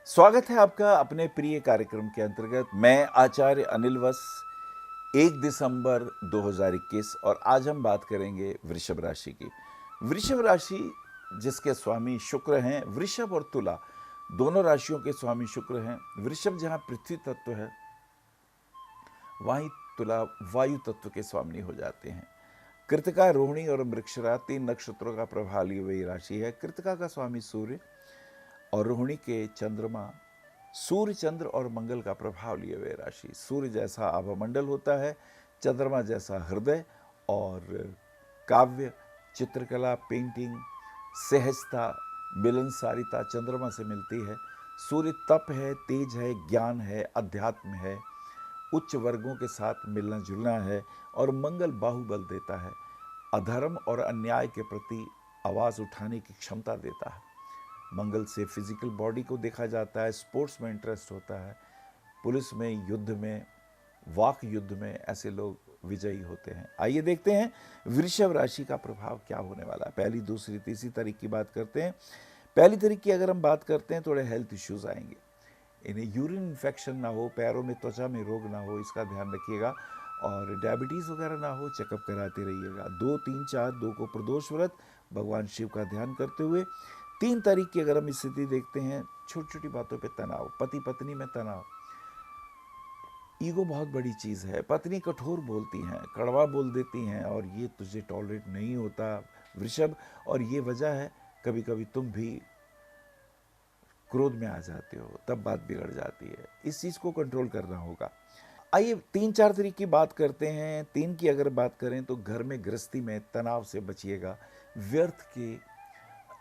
स्वागत है आपका अपने प्रिय कार्यक्रम के अंतर्गत। मैं आचार्य अनिल वस। 1 दिसंबर 2021 और आज हम बात करेंगे वृषभ राशि की। वृषभ राशि जिसके स्वामी शुक्र हैं, वृषभ और तुला दोनों राशियों के स्वामी शुक्र हैं। वृषभ जहां पृथ्वी तत्व है, वहीं तुला वायु तत्व के स्वामी हो जाते हैं। कृतिका, रोहिणी और मृगशिरा 3 नक्षत्रों का प्रभाव लिए हुई राशि है। कृतिका का स्वामी सूर्य और रोहिणी के चंद्रमा, सूर्य, चंद्र और मंगल का प्रभाव लिए हुए राशि। सूर्य जैसा आभामंडल होता है, चंद्रमा जैसा हृदय और काव्य, चित्रकला, पेंटिंग, सहजता, मिलनसारिता चंद्रमा से मिलती है। सूर्य तप है, तेज है, ज्ञान है, अध्यात्म है, उच्च वर्गों के साथ मिलना जुलना है। और मंगल बाहुबल देता है, अधर्म और अन्याय के प्रति आवाज़ उठाने की क्षमता देता है। मंगल से फिजिकल बॉडी को देखा जाता है, स्पोर्ट्स में इंटरेस्ट होता है, पुलिस में, युद्ध में, वाक युद्ध में ऐसे लोग विजयी होते हैं। आइए देखते हैं वृषभ राशि का प्रभाव क्या होने वाला है। पहली, दूसरी, तीसरी तारीख की बात करते हैं। पहली तारीख की अगर हम बात करते हैं, थोड़े हेल्थ इश्यूज आएंगे। इन्हें यूरिन इन्फेक्शन ना हो, पैरों में, त्वचा में रोग ना हो, इसका ध्यान रखिएगा। और डायबिटीज़ वगैरह ना हो, चेकअप कराते रहिएगा। 2, 3, 4, 2 को प्रदोष व्रत, भगवान शिव का ध्यान करते हुए। 3 तारीख की अगर हम स्थिति देखते हैं, छोटी छोटी बातों पे तनाव, पति पत्नी में तनाव। ईगो बहुत बड़ी चीज़ है। पत्नी कठोर बोलती हैं, कड़वा बोल देती हैं और ये तुझे टॉलरेट नहीं होता वृषभ। और ये वजह है, कभी कभी तुम भी क्रोध में आ जाते हो, तब बात बिगड़ जाती है। इस चीज़ को कंट्रोल करना होगा। आइए 3-4 तारीख की बात करते हैं। 3 की अगर बात करें तो घर में, गृहस्थी में तनाव से बचिएगा। व्यर्थ के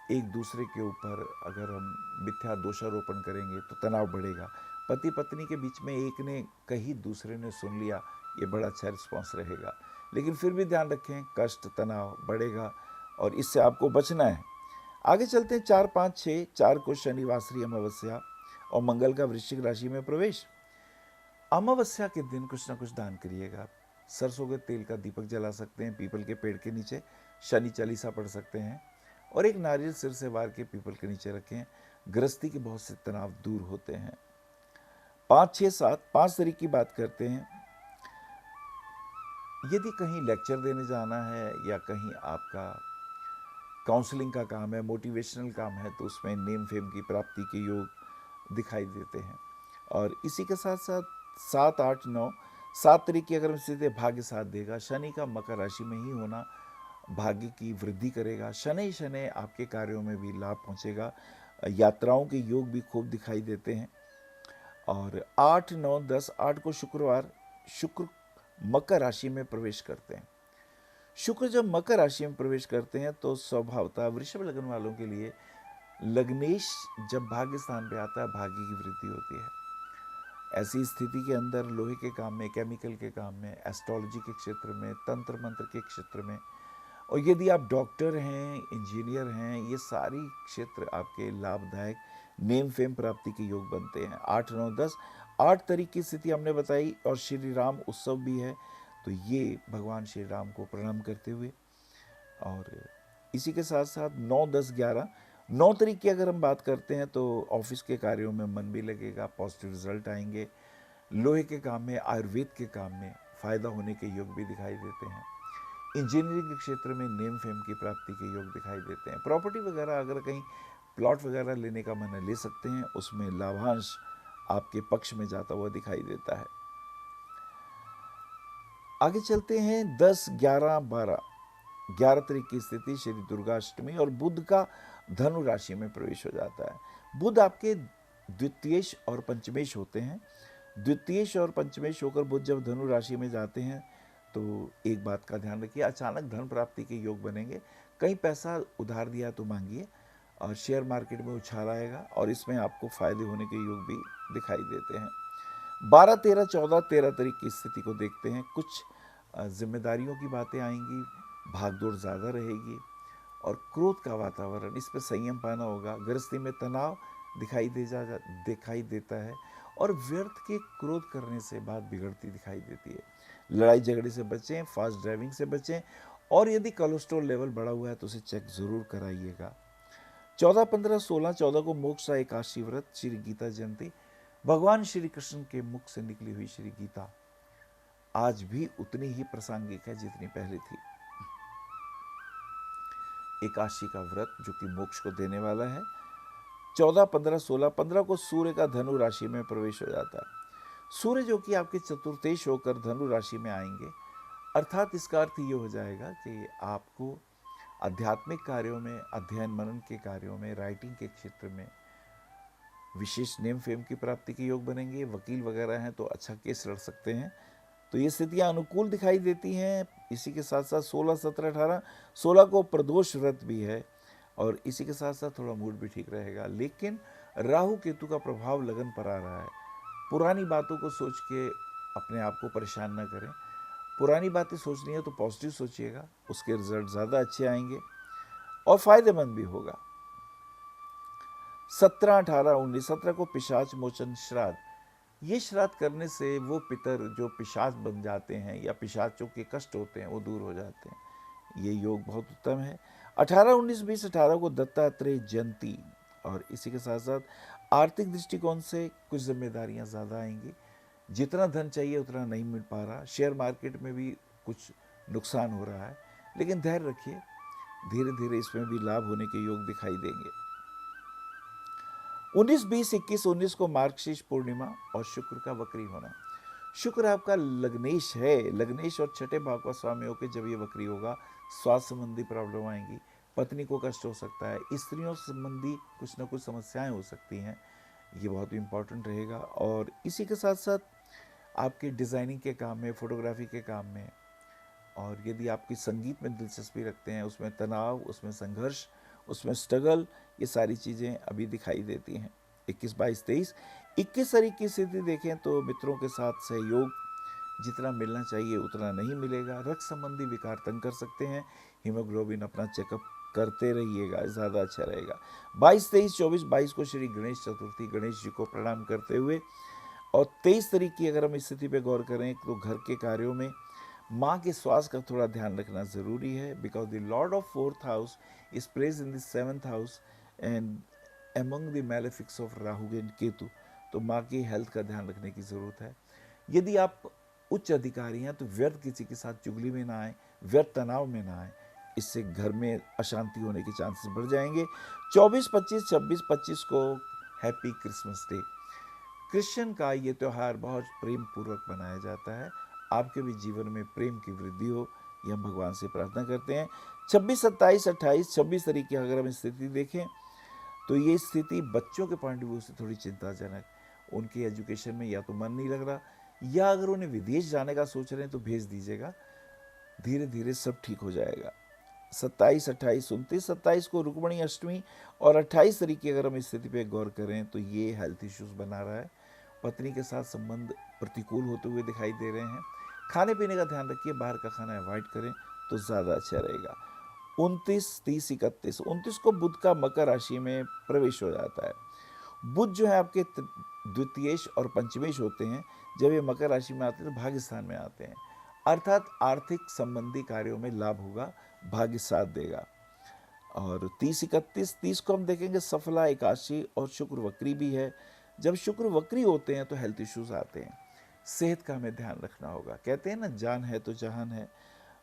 एक दूसरे के ऊपर अगर हम मिथ्या दोषारोपण करेंगे तो तनाव बढ़ेगा। पति पत्नी के बीच में एक ने कही, दूसरे ने सुन लिया, ये बड़ा अच्छा रिस्पॉन्स रहेगा। लेकिन फिर भी ध्यान रखें, कष्ट, तनाव बढ़ेगा और इससे आपको बचना है। आगे चलते हैं। 4, 5, 6, 4 को शनिवासरी अमावस्या और मंगल का वृश्चिक राशि में प्रवेश। अमावस्या के दिन कुछ ना कुछ दान करिएगा। सरसों के तेल का दीपक जला सकते हैं, पीपल के पेड़ के नीचे शनि चालीसा पढ़ सकते हैं और एक नारियल सिर से वार के पीपल के नीचे रखें। गृहस्थी के बहुत से तनाव दूर होते हैं। 5, 6, 7, 5 तारीख की बात करते हैं। यदि कहीं लेक्चर देने जाना है या कहीं आपका काउंसलिंग का काम है, मोटिवेशनल काम है, तो उसमें नेम फेम की प्राप्ति के योग दिखाई देते हैं। और इसी के साथ साथ 7, 8, 9, 7 तारीख की अगर हम स्थिति, भाग्य साथ देगा। शनि का मकर राशि में ही होना भाग्य की वृद्धि करेगा। शनि शनि आपके कार्यों में भी लाभ पहुंचेगा। यात्राओं के योग भी खूब दिखाई देते हैं। और 8, 9, 10, 8 को शुक्रवार, शुक्र मकर राशि में प्रवेश करते हैं। शुक्र जब मकर राशि में प्रवेश करते हैं तो स्वभावतः वृषभ लग्न वालों के लिए लग्नेश जब भाग्य स्थान पे आता है, भाग्य की वृद्धि होती है। ऐसी स्थिति के अंदर लोहे के काम में, केमिकल के काम में, एस्ट्रोलॉजी के क्षेत्र में, तंत्र मंत्र के क्षेत्र में, और यदि आप डॉक्टर हैं, इंजीनियर हैं, ये सारी क्षेत्र आपके लाभदायक, नेम फेम प्राप्ति के योग बनते हैं। 8, 9, 10, 8 तारीख की स्थिति हमने बताई और श्री राम उत्सव भी है, तो ये भगवान श्री राम को प्रणाम करते हुए। और इसी के साथ साथ 9, 10, 11, 9 तारीख की अगर हम बात करते हैं तो ऑफिस के कार्यों में मन भी लगेगा, पॉजिटिव रिजल्ट आएंगे। लोहे के काम में, आयुर्वेद के काम में फ़ायदा होने के योग भी दिखाई देते हैं। इंजीनियरिंग के क्षेत्र में नेम फेम की प्राप्ति के योग दिखाई देते हैं। प्रॉपर्टी वगैरह अगर कहीं प्लॉट वगैरह लेने का मन है, ले सकते हैं, उसमें लाभांश आपके पक्ष में जाता हुआ दिखाई देता है। आगे चलते हैं। 10, 11, 12, 11 तारीख की स्थिति श्री दुर्गाष्टमी और बुध का धनु राशि में प्रवेश हो जाता है। बुध आपके द्वितीयेश और पंचमेश होते हैं। द्वितीयेश और पंचमेश होकर बुध जब धनु राशि में जाते हैं तो एक बात का ध्यान रखिए, अचानक धन प्राप्ति के योग बनेंगे। कहीं पैसा उधार दिया तो मांगिए। और शेयर मार्केट में उछाल आएगा और इसमें आपको फायदे होने के योग भी दिखाई देते हैं। 12, 13, 14, 13 तारीख की स्थिति को देखते हैं। कुछ जिम्मेदारियों की बातें आएंगी, भागदौड़ ज़्यादा रहेगी और क्रोध का वातावरण, इस पर संयम पाना होगा। गृहस्थी में तनाव दिखाई देता है और व्यर्थ के क्रोध करने से बात बिगड़ती दिखाई देती है। लड़ाई झगड़े से बचें, फास्ट ड्राइविंग से बचें और यदि कोलेस्ट्रॉल लेवल बढ़ा हुआ है तो उसे चेक ज़रूर कराइएगा। 14, 15, 16, 14 को मोक्ष एकादशी व्रत, श्री गीता जयंती, भगवान श्री कृष्ण के मुख से निकली हुई श्री गीता आज भी उतनी ही प्रासंगिक है जितनी पहले थी। एकादशी का व्रत जो कि मोक्ष को देने वाला है। 14, 15, 16, 15 को सूर्य का धनु राशि में प्रवेश हो जाता है। सूर्य जो कि आपके चतुर्थेश होकर धनु राशि में आएंगे, अर्थात इसका अर्थ ये हो जाएगा कि आपको आध्यात्मिक कार्यों में, अध्ययन मनन के कार्यों में, राइटिंग के क्षेत्र में विशेष नेम फेम की प्राप्ति के योग बनेंगे। वकील वगैरह हैं तो अच्छा केस लड़ सकते हैं। तो ये स्थितियां अनुकूल दिखाई देती हैं। इसी के साथ साथ 16, 17, 18, 16 को प्रदोष व्रत भी है और इसी के साथ साथ थोड़ा मूड भी ठीक रहेगा। लेकिन राहु केतु का प्रभाव लगन पर आ रहा है। पुरानी बातों को सोच के अपने आप को परेशान न करें। पुरानी बातें सोचनी है तो पॉजिटिव सोचिएगा, उसके रिजल्ट ज़्यादा अच्छे आएंगे और फायदेमंद भी होगा। 17, 18, 19, 17 को पिशाच मोचन श्राद्ध। ये श्राद्ध करने से वो पितर जो पिशाच बन जाते हैं या पिशाचों के कष्ट होते हैं वो दूर हो जाते हैं। ये योग बहुत उत्तम है। 18, 19, 20, 18 को दत्तात्रेय जयंती और इसी के साथ साथ आर्थिक दृष्टिकोण से कुछ जिम्मेदारियां ज़्यादा आएंगी। जितना धन चाहिए उतना नहीं मिल पा रहा। शेयर मार्केट में भी कुछ नुकसान हो रहा है, लेकिन धैर्य रखिए, धीरे धीरे इसमें भी लाभ होने के योग दिखाई देंगे। 19, 20, 21, 19 को मार्गशीर्ष पूर्णिमा और शुक्र का वक्री होना। शुक्र आपका लग्नेश है। लग्नेश और छठे भाव का स्वामी होकर जब ये वक्री होगा, स्वास्थ्य संबंधी प्रॉब्लम आएंगी, पत्नी को कष्ट हो सकता है, स्त्रियों संबंधी कुछ ना कुछ समस्याएं हो सकती हैं। ये बहुत इंपॉर्टेंट रहेगा। और इसी के साथ साथ आपके डिज़ाइनिंग के काम में, फोटोग्राफी के काम में, और यदि आपकी संगीत में दिलचस्पी रखते हैं, उसमें तनाव, उसमें संघर्ष, उसमें स्ट्रगल, ये सारी चीज़ें अभी दिखाई देती हैं। 21, 22, 23, 21 तारीख की स्थिति देखें तो मित्रों के साथ सहयोग जितना मिलना चाहिए उतना नहीं मिलेगा। रक्त संबंधी विकार तंग कर सकते हैं। हीमोग्लोबिन अपना चेकअप करते रहिएगा, ज़्यादा अच्छा रहेगा। 22, 23, 24, 22 को श्री गणेश चतुर्थी, गणेश जी को प्रणाम करते हुए, और 23 तारीख की अगर हम स्थिति पे गौर करें तो घर के कार्यों में माँ के स्वास्थ्य का थोड़ा ध्यान रखना ज़रूरी है। Because the lord of 4th house is placed in the 7th house and among the malefics of Rahu and Ketu. तो माँ की हेल्थ का ध्यान रखने की ज़रूरत है। यदि आप उच्च अधिकारी हैं तो व्यर्थ किसी के साथ चुगली में ना आए, व्यर्थ तनाव में ना आए, इससे घर में अशांति होने के चांसेस बढ़ जाएंगे। 24, 25, 26, 25 को हैप्पी क्रिसमस डे। क्रिश्चियन का ये त्यौहार बहुत प्रेम पूर्वक मनाया जाता है। आपके भी जीवन में प्रेम की वृद्धि हो, ये हम भगवान से प्रार्थना करते हैं। 26, 27, 28, 26 तारीख की अगर हम स्थिति देखें तो ये स्थिति बच्चों के पॉइंट ऑफ व्यू से थोड़ी चिंताजनक। उनकी एजुकेशन में या तो मन नहीं लग रहा, या अगर उन्हें विदेश जाने का सोच रहे हैं तो भेज दीजिएगा, धीरे धीरे सब ठीक हो जाएगा। 27, 28, 29, 27 को रुक्मिणी अष्टमी और 28 तारीख की अगर हम स्थिति पे गौर करें तो ये हेल्थ इश्यूज बना रहा है। पत्नी के साथ संबंध प्रतिकूल होते हुए दिखाई दे रहे हैं। खाने पीने का ध्यान रखिए, बाहर का खाना अवॉइड करें तो ज़्यादा अच्छा रहेगा। 29, 30, 31, 29 को बुध का मकर राशि में प्रवेश हो जाता है। बुध जो है आपके द्वितीयेश और पंचमेश होते हैं। जब ये मकर राशि में आते हैं तो भाग्य स्थान में आते हैं, अर्थात आर्थिक संबंधी कार्यों में लाभ होगा, भाग्य साथ देगा। और 30, 31, 30 को हम देखेंगे सफला एकादशी और शुक्र वक्री भी है। जब शुक्र वक्री होते हैं तो हेल्थ इश्यूज आते हैं, सेहत का हमें ध्यान रखना होगा। कहते हैं ना, जान है तो जहान है।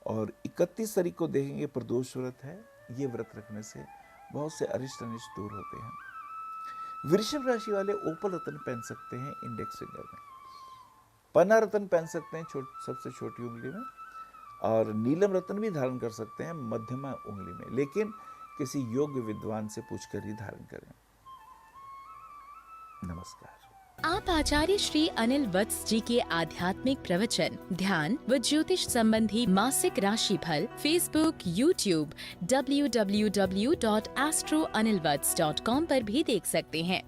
और 31 तारीख को देखेंगे प्रदोष व्रत है। ये व्रत रखने से बहुत से अरिष्ट अनिष्ट दूर होते हैं। वृषभ राशि वाले ओपल रत्न पहन सकते हैं इंडेक्स फिंगर में, पन्ना रत्न पहन सकते हैं सबसे छोटी उंगली में, और नीलम रत्न भी धारण कर सकते हैं मध्यमा उंगली में, लेकिन किसी योग्य विद्वान से पूछकर ही धारण करें। नमस्कार। आप आचार्य श्री अनिल वत्स जी के आध्यात्मिक प्रवचन, ध्यान व ज्योतिष संबंधी मासिक राशि फल फेसबुक, यूट्यूब, www.astroanilvats.com पर भी देख सकते हैं।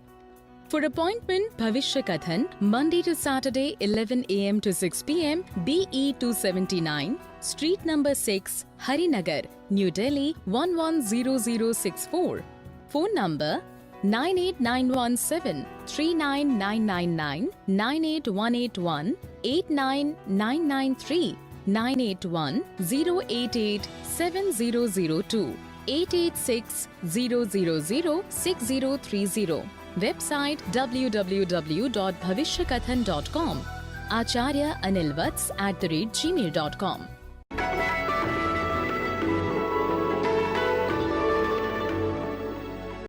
For appointment, भविष्य कथन, Monday to Saturday, 11 a.m. to 6 p.m. BE 279, Street number 6, Harinagar, New Delhi 110064. Phone number 98917 39999, 98181 89993, 981 088 7002. 8860006030. Website www.bhavishyakathan.com. Acharya Anil Vats @gmail.com.